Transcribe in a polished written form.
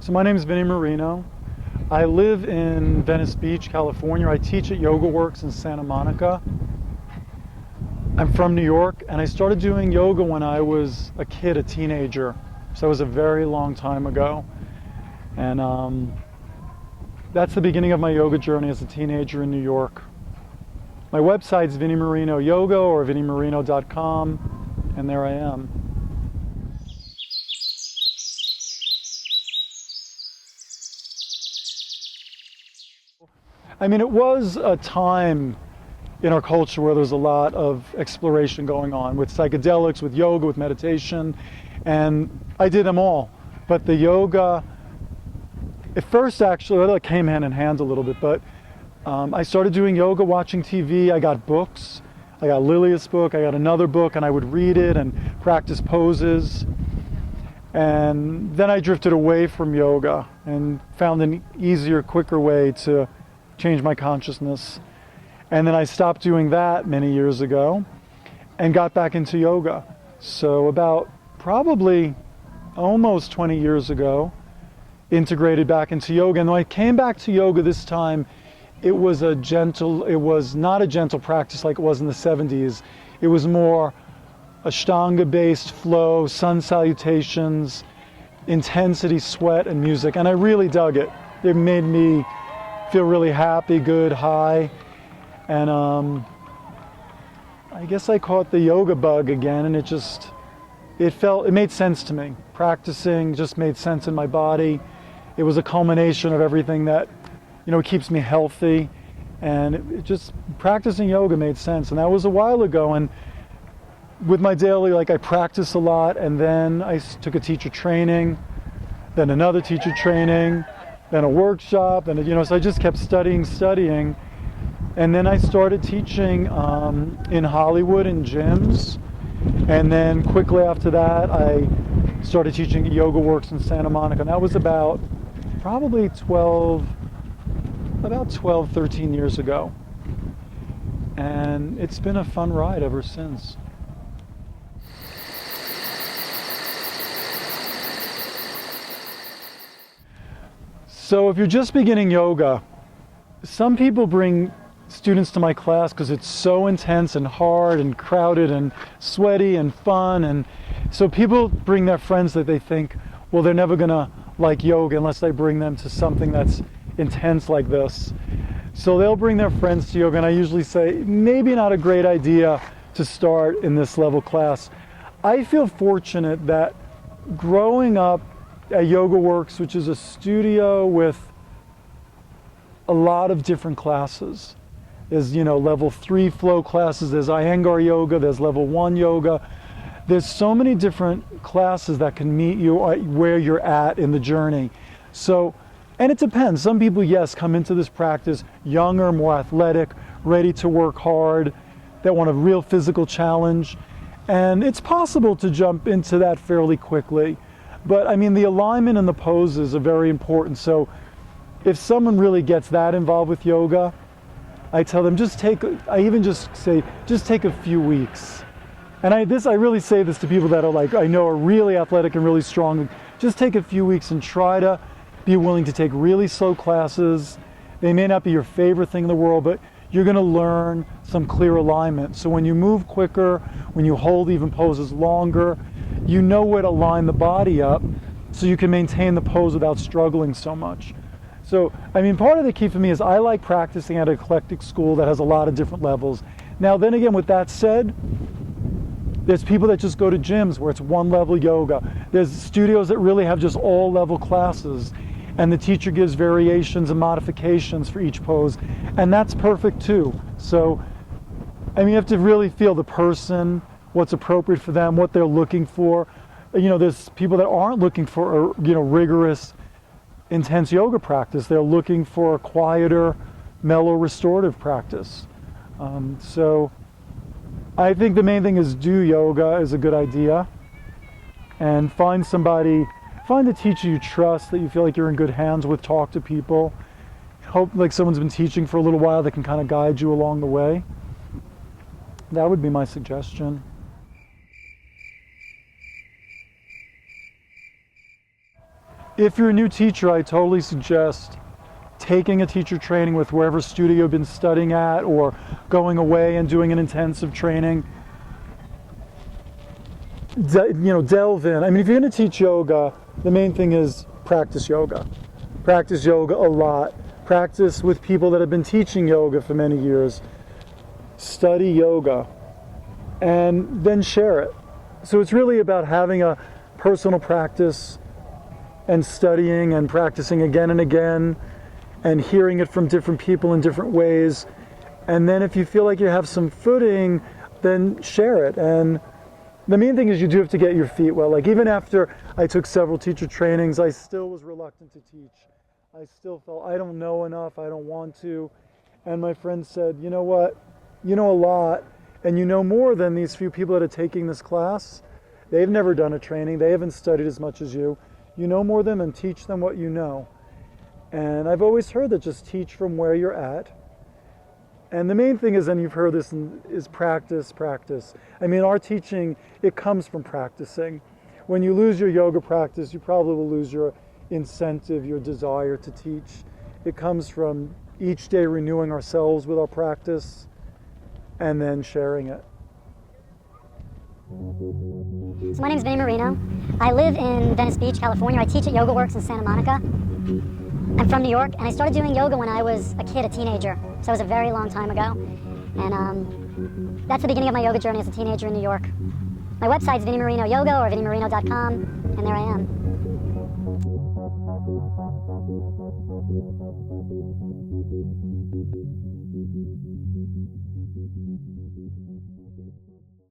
So my name is Vinnie Marino. I live in Venice Beach, California. I teach at Yoga Works in Santa Monica. I'm from New York, and I started doing yoga when I was a kid, a teenager. So it was a very long time ago. And that's the beginning of my yoga journey as a teenager in New York. My website's Vinnie Marino Yoga or vinniemarino.com, and there I am. I mean, it was a time in our culture where there was a lot of exploration going on with psychedelics, with yoga, with meditation, and I did them all. But the yoga, at first actually, it came hand in hand a little bit, but I started doing yoga, watching TV. I got books. I got Lilia's book, I got another book, and I would read it and practice poses. And then I drifted away from yoga and found an easier, quicker way to change my consciousness. And then I stopped doing that many years ago and got back into yoga. So about probably almost 20 years ago, integrated back into yoga. And when I came back to yoga this time, it was not a gentle practice like it was in the 70s. It was more Ashtanga-based flow, sun salutations, intensity, sweat, and music. And I really dug it. It made me feel really happy, good, high. And I guess I caught the yoga bug again, and it made sense to me. Practicing just made sense in my body. It was a culmination of everything that, keeps me healthy. And practicing yoga made sense. And that was a while ago. And with my daily, I practice a lot, and then I took a teacher training, then another teacher training, then a workshop, and so I just kept studying. And then I started teaching in Hollywood in gyms. And then quickly after that, I started teaching at Yoga Works in Santa Monica. And that was about probably 12, 13 years ago. And it's been a fun ride ever since. So if you're just beginning yoga, some people bring students to my class because it's so intense and hard and crowded and sweaty and fun. And so people bring their friends that they think, well, they're never gonna like yoga unless I bring them to something that's intense like this. So they'll bring their friends to yoga, and I usually say, maybe not a great idea to start in this level class. I feel fortunate that growing up at Yoga Works, which is a studio with a lot of different classes. There's, level 3 flow classes, there's Iyengar yoga, there's level 1 yoga. There's so many different classes that can meet you where you're at in the journey. So, and it depends. Some people, yes, come into this practice younger, more athletic, ready to work hard, that want a real physical challenge. And it's possible to jump into that fairly quickly. But I mean, the alignment and the poses are very important. So if someone really gets that involved with yoga, I tell them just take a few weeks. And I really say this to people that are I know are really athletic and really strong. Just take a few weeks and try to be willing to take really slow classes. They may not be your favorite thing in the world, but you're gonna learn some clear alignment. So when you move quicker, when you hold even poses longer, you know where to line the body up so you can maintain the pose without struggling so much. So, I mean, part of the key for me is I like practicing at an eclectic school that has a lot of different levels. Now, then again, with that said, there's people that just go to gyms where it's one level yoga. There's studios that really have just all level classes, and the teacher gives variations and modifications for each pose, and that's perfect too. So, I mean, you have to really feel the person, what's appropriate for them, what they're looking for. There's people that aren't looking for a rigorous, intense yoga practice. They're looking for a quieter, mellow, restorative practice. So I think the main thing is do yoga is a good idea, and find a teacher you trust, that you feel like you're in good hands with. Talk to people. Hope someone's been teaching for a little while that can kind of guide you along the way. That would be my suggestion. If you're a new teacher, I totally suggest taking a teacher training with wherever studio you've been studying at, or going away and doing an intensive training. Delve in. I mean, if you're going to teach yoga, the main thing is practice yoga. Practice yoga a lot. Practice with people that have been teaching yoga for many years. Study yoga and then share it. So it's really about having a personal practice and studying and practicing again and again and hearing it from different people in different ways. And then if you feel like you have some footing, then share it. And the main thing is you do have to get your feet wet. Like, even after I took several teacher trainings, I still was reluctant to teach. I still felt I don't know enough, I don't want to. And my friend said, you know what, you know a lot, and you know more than these few people that are taking this class. They've never done a training, they haven't studied as much as you. You know more than them, and teach them what you know. And I've always heard that just teach from where you're at. And the main thing is, and you've heard this, is practice, practice. I mean, our teaching, it comes from practicing. When you lose your yoga practice, you probably will lose your incentive, your desire to teach. It comes from each day renewing ourselves with our practice and then sharing it. So my name is Vinnie Marino. I live in Venice Beach, California. I teach at Yoga Works in Santa Monica. I'm from New York, and I started doing yoga when I was a kid, a teenager. So it was a very long time ago. And that's the beginning of my yoga journey as a teenager in New York. My website's Vinnie Marino Yoga or VinnieMarino.com, and there I am.